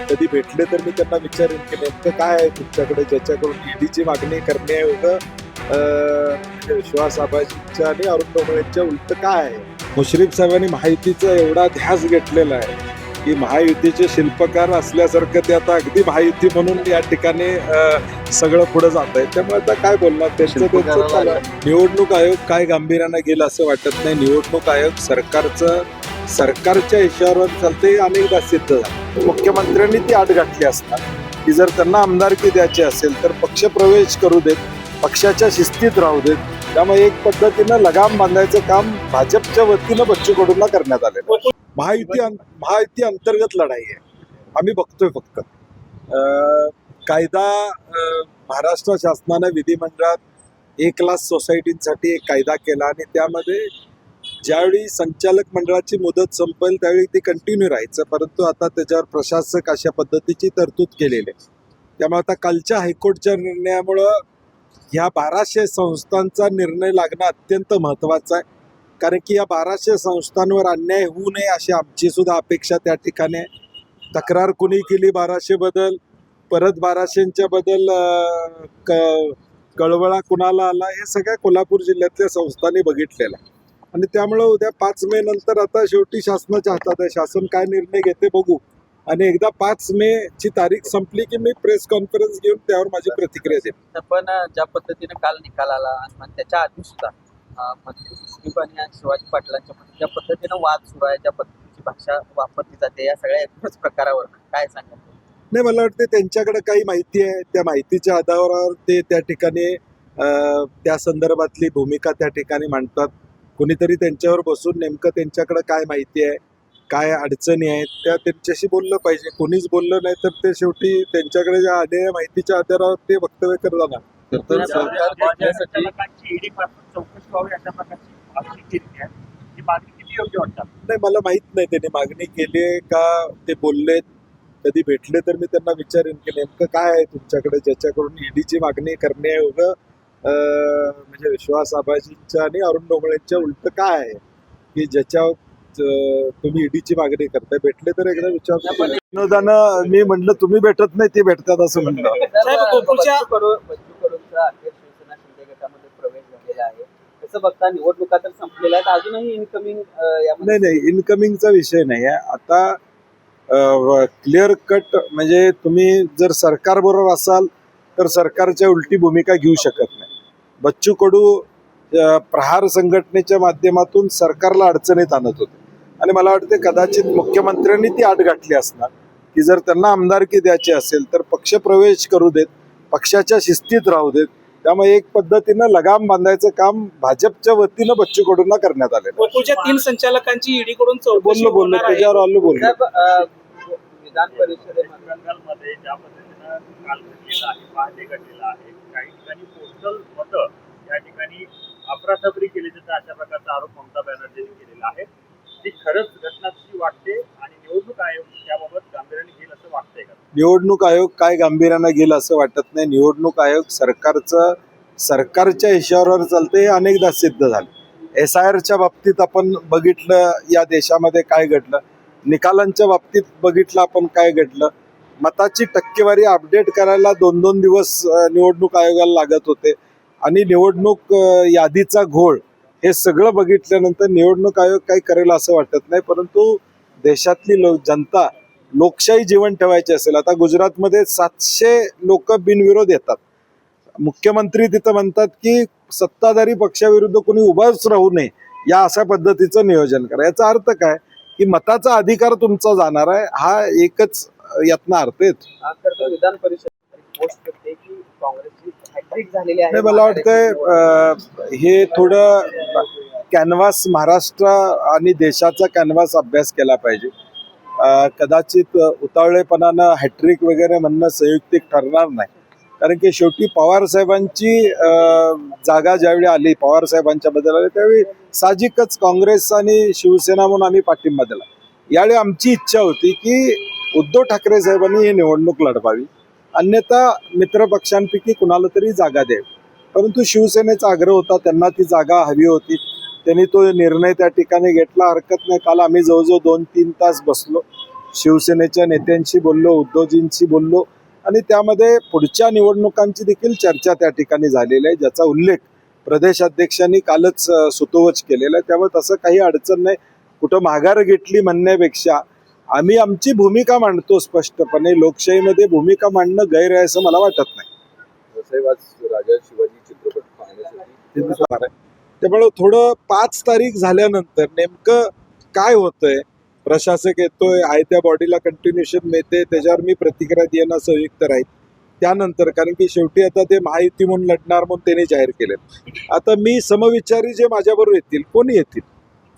कधी भेटले तर मी त्यांना विचारेन की नेमकं काय आहे तुमच्याकडे ज्याच्याकडून ईडीची मागणी करण्याएवढं म्हणजे विश्वास आबाजींच्या आणि अरुण डोंगरेंच्या उलट काय आहे. मुश्रीफ साहेबांनी महायुतीचा एवढा ध्यास घेतलेला आहे की महायुतीचे शिल्पकार असल्यासारखं ते आता अगदी महायुती म्हणून या ठिकाणी सगळं पुढे जात आहे. त्यामुळे आता काय बोलणार, त्यांचं त्यांचं चालू आहे. निवडणूक आयोग काय गांभीर्यानं गेला असं वाटत नाही. निवडणूक आयोग सरकारच्या इशाऱ्यावर चालते, अनेकदा सिद्ध झालं. मुख्यमंत्र्यांनी ती आट घातली असणार की जर त्यांना आमदारकी द्यायची असेल तर पक्ष प्रवेश करू देत, पक्षाच्या शिस्तीत राहू देत. त्यामुळे एक पद्धतीनं लगाम बांधायचं काम भाजपच्या वतीनं बच्चू कडूंना करण्यात आलेलं आहे. महायुती अंतर्गत लढाई आहे, आम्ही बघतोय फक्त. कायदा महाराष्ट्र शासनानं विधिमंडळात 1,00,000 सोसायटींसाठी एक कायदा केला आणि त्यामध्ये ज्यावेळी संचालक मंडळाची मुदत संपेल त्यावेळी ती कंटिन्यू राहायचं, परंतु आता त्याच्यावर प्रशासक अशा पद्धतीची तरतूद केलेली आहे. त्यामुळे आता कालच्या हायकोर्टच्या निर्णयामुळं ह्या 1200 संस्थांचा निर्णय लागणं अत्यंत महत्त्वाचं आहे. कारण की या 1200 संस्थांवर अन्याय होऊ नये अशी आमची सुद्धा अपेक्षा त्या ठिकाणी आहे. तक्रार कुणी केली 1200 बद्दल, परत 1200च्या बद्दल कळवळा कुणाला आला, हे सगळ्या कोल्हापूर जिल्ह्यातल्या संस्थांनी बघितलेलं आहे. आणि त्यामुळं उद्या 5 मे नंतर आता शेवटी शासनाच्या हातात आहे, शासन काय निर्णय घेते बघू. आणि एकदा 5 मे ची तारीख संपली की मी प्रेस कॉन्फरन्स घेऊन त्यावर माझी प्रतिक्रिया देईन. पण ज्या पद्धतीने काल निकाल आला आणि त्याच्या आधी सुद्धा मंत्री मुश्रीफ आणि शिवाजी पाटलांच्या मध्ये ज्या पद्धतीनं वाद सुरू आहे, ज्या पद्धतीची भाषा वापरली जाते, या सगळ्या एकूणच प्रकारावर काय सांगाल? नाही, मला वाटते त्यांच्याकडे काही माहिती आहे, त्या माहितीच्या आधारावर ते त्या ठिकाणी त्या संदर्भातली भूमिका त्या ठिकाणी मांडतात. कोणीतरी त्यांच्यावर बसून नेमकं त्यांच्याकडे काय माहिती आहे, काय अडचणी आहेत, त्या त्यांच्याशी बोललं पाहिजे. कोणीच बोललं नाही तर ते शेवटी त्यांच्याकडे ज्या आलेल्या माहितीच्या आधारावर ते वक्तव्य करत जाणार. नाही, मला माहित नाही त्यांनी मागणी केली आहे का ते बोललेत. कधी भेटले तर मी त्यांना विचारेन की नेमकं काय आहे तुमच्याकडे ज्याच्याकडून ईडीची मागणी करण्याएवढं म्हणजे विश्वास आबाजींच्या आणि अरुण डोंगरेंच्या उलट काय आहे की ज्याच्या तुम्ही ईडीची मागणी करताय. भेटले तर एकदा विचार. विनोदानं मी म्हणलं तुम्ही भेटत नाही, ते भेटतात असं म्हणलं. प्रवेश झालेला आहे, कसं बघता? निवडणुका तर संपलेल्या आहेत, अजूनही इनकमिंग नाही, इनकमिंगचा विषय नाही आहे आता. क्लिअर कट म्हणजे तुम्ही जर सरकारबरोबर असाल तर सरकारच्या उलटी भूमिका घेऊ शकत नाही. बच्चू कडू प्रहार संघटनेच्या माध्यमातून सरकारला अडचणीत आणत होते आणि मला वाटते कदाचित मुख्यमंत्र्यांनी ती आट घातली असणार की जर त्यांना आमदारकी द्यायची असेल तर पक्ष प्रवेश करू देत, पक्षाच्या शिस्तीत राहू देत. त्यामुळे एक पद्धतीनं लगाम बांधायचं काम भाजपच्या वतीनं बच्चू कडूंना करण्यात आले. 3 संचालकांची ईडी कडून बोललो त्याच्यावर आलो बोललो. विधान परिषदेमध्ये ज्या पद्धतीनं काल घडलेला आहे, पहाटे घडलेला आहे, काही ठिकाणी पोस्टल मतं या ठिकाणी अफरातफरी केली जाते अशा प्रकारचा आरोप ममता बॅनर्जींनी केलेला आहे. ती खरंच घटनाची वाटते आणि निवडणूक आयोग त्याबाबत गांभीर्याने घेईल असं वाटतंय का? निवडणूक आयोग काय गांभीर्यानं गेलं असं वाटत नाही. निवडणूक आयोग सरकारच्या इशाऱ्यावर चालते, हे अनेकदा सिद्ध झालं. SIRच्या बाबतीत आपण बघितलं या देशामध्ये काय घडलं, निकालांच्या बाबतीत बघितलं आपण काय घडलं. मताची टक्केवारी अपडेट करायला 2-2 दिवस निवडणूक आयोगाला लागत होते आणि निवडणूक यादीचा घोळ हे सगळं बघितल्यानंतर निवडणूक आयोग काही करेल असं वाटत नाही. परंतु देशातली जनता लोकशाही जीवन ठेवायची असेल, आता गुजरातमध्ये 700 लोक बिनविरोध येतात. मुख्यमंत्री तिथं म्हणतात की सत्ताधारी पक्षाविरुद्ध कोणी उभाच राहू नये या अशा पद्धतीचं नियोजन करा. याचा अर्थ काय की मताचा अधिकार तुमचा जाणार आहे, हा एकच यातनं अर्थ येतो. विधान परिषद पोस्ट करते की काँग्रेसची हॅट्रिक झालेली आहे. मला वाटतंय हे थोडं कॅनव्हास महाराष्ट्र आणि देशाचा कॅनव्हास अभ्यास केला पाहिजे. कदाचित उतावळेपणानं हॅट्रिक वगैरे म्हणणं संयुक्तिक ठरणार नाही. कारण की शेवटी पवार साहेबांची जागा ज्यावेळी आली, पवार साहेबांच्या बद्दल आली, त्यावेळी साहजिकच काँग्रेस आणि शिवसेना म्हणून आम्ही पाठिंबा दिला. यावेळी आमची इच्छा होती की उद्धव ठाकरे साहेबांनी ही निवडणूक लढवावी, अन्यथा मित्रपक्षांपैकी कुणाला तरी जागा द्यावी. परंतु शिवसेनेचा आग्रह होता, त्यांना ती जागा हवी होती, त्यांनी तो निर्णय त्या ठिकाणी घेतला. हरकत नाही, काल आम्ही जवळजवळ 2-3 तास बसलो शिवसेनेच्या नेत्यांशी बोललो, उद्धवजींशी बोललो आणि त्यामध्ये पुढच्या निवडणुकांची देखील चर्चा त्या ठिकाणी झालेली आहे, ज्याचा उल्लेख प्रदेशाध्यक्षांनी कालच सुतोवच केलेला आहे. त्यामुळे तसं काही अडचण नाही. कुठं माघार घेतली म्हणण्यापेक्षा आम्ही आमची भूमिका मांडतो स्पष्टपणे. लोकशाहीमध्ये भूमिका मांडणं गैर आहे असं मला वाटत नाही. राजा शिवाजी चित्रपट पाहण्यासाठी त्यामुळे थोडं 5 तारीख झाल्यानंतर नेमकं काय होतंय, प्रशासक येतोय, आहे त्या बॉडीला कंटिन्युएशन मिळते, त्याच्यावर मी प्रतिक्रिया देणं संयुक्त राहील. त्यानंतर कारण की शेवटी आता ते महायुती म्हणून लढणार म्हणून त्यांनी जाहीर केले. आता मी समविचारी जे माझ्याबरोबर येतील, कोणी येतील,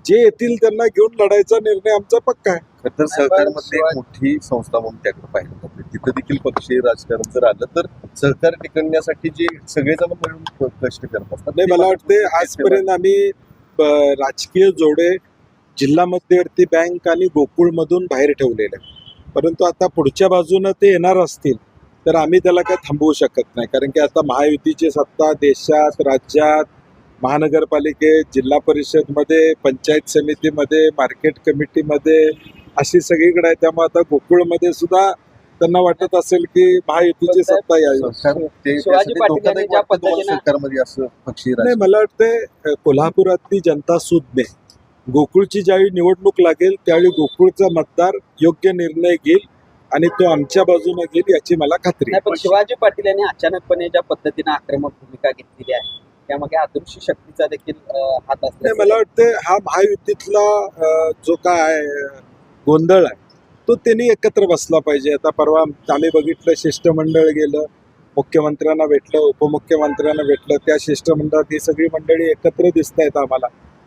जे येतील त्यांना घेऊन लढायचा निर्णय आमचा पक्का आहे. खरं तर सहकारमध्ये एक मोठी संस्था म्हणून त्याकडे पाहिलं जाते. तिथं देखील पक्षीय राजकारण जर आलं तर सहकार टिकवण्यासाठी जे सगळेजण मिळून कष्ट करत असतात. नाही, मला वाटते आजपर्यंत आम्ही राजकीय जोडे जिल्हा मध्यवर्ती बँक आणि गोकुळमधून बाहेर ठेवलेले आहेत. परंतु आता पुढच्या बाजूनं ते येणार असतील तर आम्ही त्याला काही थांबवू शकत नाही. कारण की आता महायुतीची सत्ता देशात, राज्यात, महानगरपालिकेत, जिल्हा परिषदमध्ये, पंचायत समितीमध्ये, मार्केट कमिटीमध्ये अशी सगळीकडे आहे. त्यामुळे आता गोकुळमध्ये सुद्धा त्यांना वाटत असेल की महायुतीची सत्ता यावी. शिवाजी पाटील यांनी ज्या पद्धतीनं सरकारमध्ये असं पक्षीय नाही, मला वाटतं कोल्हापुरातली जनता सुज्ञ आहे. गोकुळची ज्यावेळी निवडणूक लागेल त्यावेळी गोकुळचा मतदार योग्य निर्णय घेईल आणि तो आमच्या बाजूने घेईल याची मला खात्री नाही, आहे. पण शिवाजी पाटील यांनी अचानकपणे ज्या पद्धतीने आक्रमक भूमिका घेतलेली आहे त्यामध्ये अदृश्य शक्तीचा देखील हात नाही, असतो. मला वाटतं हा महायुतीतला जो काय गोंधळ आहे तो त्यांनी एकत्र बसला पाहिजे. आता परवा आम्ही बघितलं, शिष्टमंडळ गेलं, मुख्यमंत्र्यांना भेटलं, उपमुख्यमंत्र्यांना भेटलं, त्या शिष्टमंडळात ही सगळी मंडळी एकत्र दिसत आहेत आम्हाला.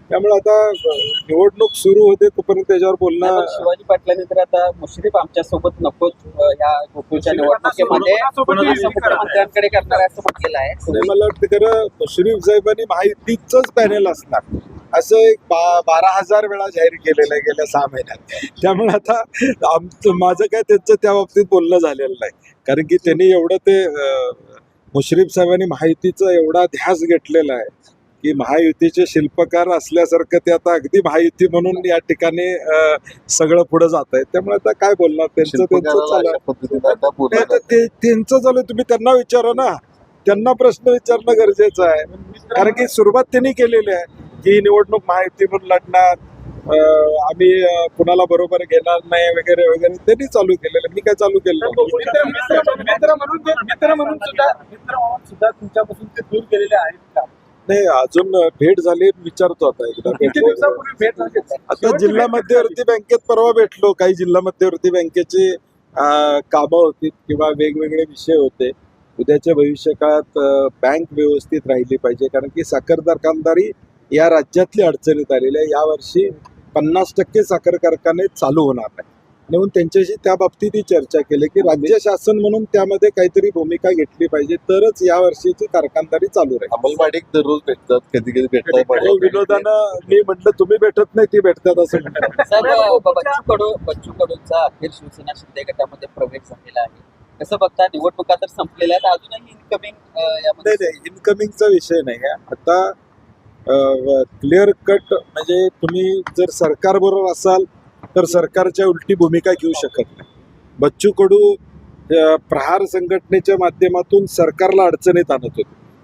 त्यामुळे आता निवडणूक सुरू होते तोपर्यंत त्याच्यावर नाही, बोलणं. पण शिवाजी पाटलांनी तर आता मुश्रीफ आमच्या सोबत नकोच या गोकुळच्या निवडणुकीमध्ये असं मुख्यमंत्र्यांकडे करणार आहे असं म्हटलेलं आहे. नाही, मला वाटतं खरं मुश्रीफ साहेबांनी महायुतीचंच पॅनेल असणार असं एक 12,000 वेळा जाहीर केलेलं आहे गेल्या 6 महिन्यात. त्यामुळे आता माझं काय त्यांचं त्या बाबतीत बोलणं झालेलं नाही. कारण की त्यांनी एवढं ते मुश्रीफ साहेबांनी महायुतीचा एवढा ध्यास घेतलेला आहे की महायुतीचे शिल्पकार असल्यासारखं ते आता अगदी महायुती म्हणून या ठिकाणी सगळं पुढे जात आहे. त्यामुळे आता काय बोलणार, त्यांचं चालू आहे. त्यांचं चालू, तुम्ही त्यांना विचारा ना, त्यांना प्रश्न विचारणं गरजेचं आहे. कारण की सुरुवात त्यांनी केलेली आहे की ही निवडणूक महायुती म्हणून लढणार, आम्ही कुणाला बरोबर घेणार नाही वगैरे वगैरे त्यांनी चालू केलेलं. मी काय चालू केलं मित्र म्हणून सुद्धा तुमच्यापासून ते दूर गेलेले आहेत का? नाही, अजून भेट झाली, विचारतो आता एकदा. किती दिवसापूर्वी भेट झाली? आता जिल्हा मध्यवर्ती बँकेत परवा भेटलो. काही जिल्हा मध्यवर्ती बँकेची कामं होती किंवा वेगवेगळे विषय होते. उद्याच्या भविष्यकाळात बँक व्यवस्थित राहिली पाहिजे. कारण की साखर कारखानदारी या राज्यातली अडचणीत आलेली आहे. यावर्षी 50% साखर कारखाने चालू होणार नाही म्हणून त्यांच्याशी त्या बाबतीत ही चर्चा केली की राज्य शासन म्हणून त्यामध्ये काहीतरी भूमिका घेतली पाहिजे, तरच या वर्षीची कारखानदारी चालू राहील. अंमलवाडी दररोज भेटतात, कधी कधी भेटतात. विनोदानं मी म्हटलं तुम्ही भेटत नाही, ती भेटतात असं म्हणतात. साहेब, बच्चू कडूंचा अखेर शिवसेना शिंदे गटामध्ये प्रवेश झालेला आहे. कसं बघता, निवडणुका तर संपलेल्या आहेत, अजूनही इनकमिंग यामध्ये नाही, इनकमिंगचा विषय नाही आहे आता. क्लिअर कट म्हणजे तुम्ही जर सरकारबरोबर असाल तर सरकारच्या उलटी भूमिका घेऊ शकत नाही. बच्चू कडू प्रहार संघटनेच्या माध्यमातून सरकारला अडचणीत आणत होते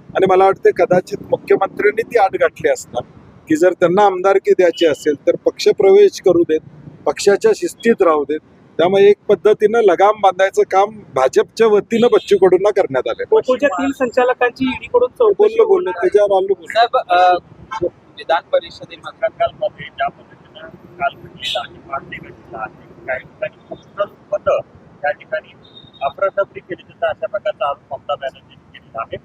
आणि मला वाटते कदाचित मुख्यमंत्र्यांनी ती आड गाठली असणार की जर त्यांना आमदारकी द्यायची असेल तर पक्ष प्रवेश करू देत, पक्षाच्या शिस्तीत राहू देत. त्यामुळे एक पद्धतीनं लगाम बांधायचं काम भाजपच्या वतीनं बच्चू कडूंना करण्यात आलं. गोकुळच्या 3 संचालकांची ईडी कडून चौकशी बोललो त्याच्यावर आलो. साहेब, विधान परिषदेमध्ये सरकारमध्ये ज्या पद्धतीनं काल घडलेला आहे, पार्टी घडलेला आहे, काही ठिकाणी पोस्टल मतं त्या ठिकाणी अफरातफरी केली जातं अशा प्रकारचा आरोप ममता बॅनर्जींनी केलेला आहे.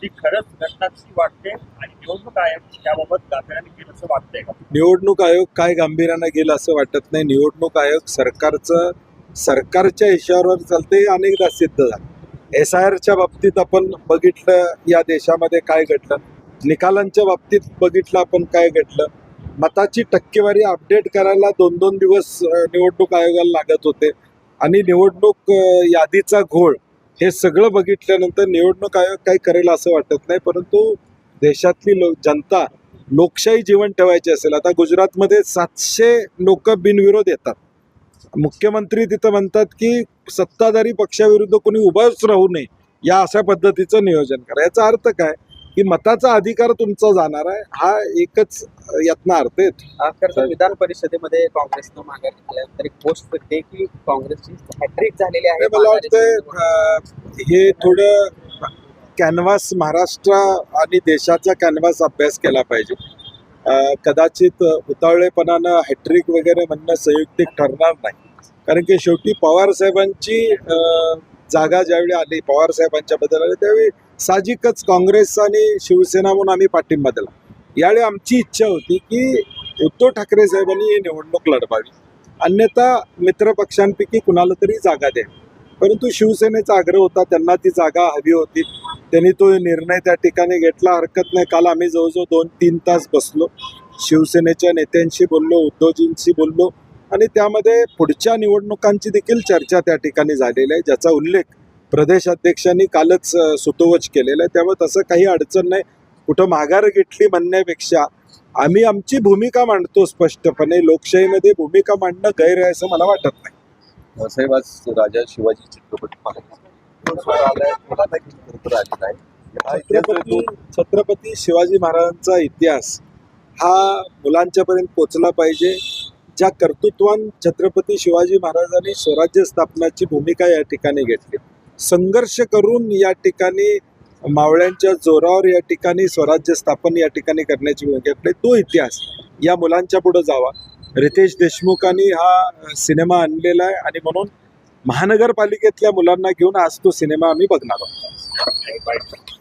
ती खरंच घटनाची वाटते आणि निवडणूक आयोग त्याबाबत गांभीर्याने गेलं असं वाटतंय का? निवडणूक आयोग काय गांभीर्यानं गेलं असं वाटत नाही. निवडणूक आयोग सरकारच्या इशाऱ्यावर चालते, अनेकदा सिद्ध झालं. SIRच्या बाबतीत आपण बघितलं या देशामध्ये काय घडलं, निकालांच्या बाबतीत बघितलं आपण काय घडलं. मताची टक्केवारी अपडेट करायला 2-2 दिवस निवडणूक आयोगाला लागत होते आणि निवडणूक यादीचा घोळ हे सगळं बघितल्यानंतर निवडणूक आयोग काही करेल असं वाटत नाही. परंतु देशातली जनता लोकशाही जीवन ठेवायची असेल, आता गुजरातमध्ये 700 लोक बिनविरोध येतात मुख्यमंत्री तिथं म्हणतात की सत्ताधारी पक्षाविरुद्ध कोणी उभाच राहू नये या अशा पद्धतीचं नियोजन करा. याचा अर्थ काय की मताचा अधिकार तुमचा जाणार आहे, हा एकच यातनं अर्थ येतो. खरं विधान परिषदेमध्ये काँग्रेसनं माघार घेतल्यानंतर एक पोस्ट करते की काँग्रेसची हॅट्रिक झालेली आहे. आणि मला वाटतं हे थोडं कॅनव्हास महाराष्ट्र आणि देशाचा कॅनव्हास अभ्यास केला पाहिजे. कदाचित उतावळेपणानं हॅट्रिक वगैरे म्हणणं संयुक्तिक ठरणार नाही, कारण की शेवटी पवार साहेबांची जागा ज्यावेळी आली, पवार साहेबांच्या बद्दल आली, त्यावेळी साहजिकच काँग्रेस आणि शिवसेना म्हणून आम्ही पाठिंबा दिला. यावेळी आमची इच्छा होती की उद्धव ठाकरे साहेबांनी ही निवडणूक लढवावी, अन्यथा मित्रपक्षांपैकी कुणाला तरी जागा द्यावी. परंतु शिवसेनेचा आग्रह होता, त्यांना ती जागा हवी होती, त्यांनी तो निर्णय त्या ठिकाणी घेतला. हरकत नाही. काल आम्ही जवळजवळ 2-3 तास बसलो, शिवसेनेच्या नेत्यांशी बोललो, उद्धवजींशी बोललो आणि त्यामध्ये पुढच्या निवडणुकांची देखील चर्चा त्या ठिकाणी झालेली आहे, ज्याचा उल्लेख प्रदेश अध्यक्षांनी कालच सुतोवच केलेला आहे. त्यामुळे तसं काही अडचण नाही. कुठं माघार घेतली म्हणण्यापेक्षा आम्ही आमची भूमिका मांडतो स्पष्टपणे. लोकशाहीमध्ये भूमिका मांडणं गैर आहे असं मला वाटत नाही. साहेब, आज राजा शिवाजी चित्रपट पाहण्याचा आलेला आहे. छत्रपती शिवाजी महाराजांचा इतिहास हा मुलांच्यापर्यंत पोचला पाहिजे. ज्या कर्तृत्वान छत्रपती शिवाजी महाराजांनी स्वराज्य स्थापनाची भूमिका या ठिकाणी घेतली, संघर्ष करून या ठिकाणी मावळ्यांच्या जोरावर या ठिकाणी स्वराज्य स्थापन या ठिकाणी करण्याची भूमिका घेतली, तो इतिहास या मुलांच्या पुढे जावा. रितेश देशमुखांनी हा सिनेमा आणलेला आहे आणि म्हणून महानगरपालिकेतल्या मुलांना घेऊन आज तो सिनेमा आम्ही बघणार आहोत.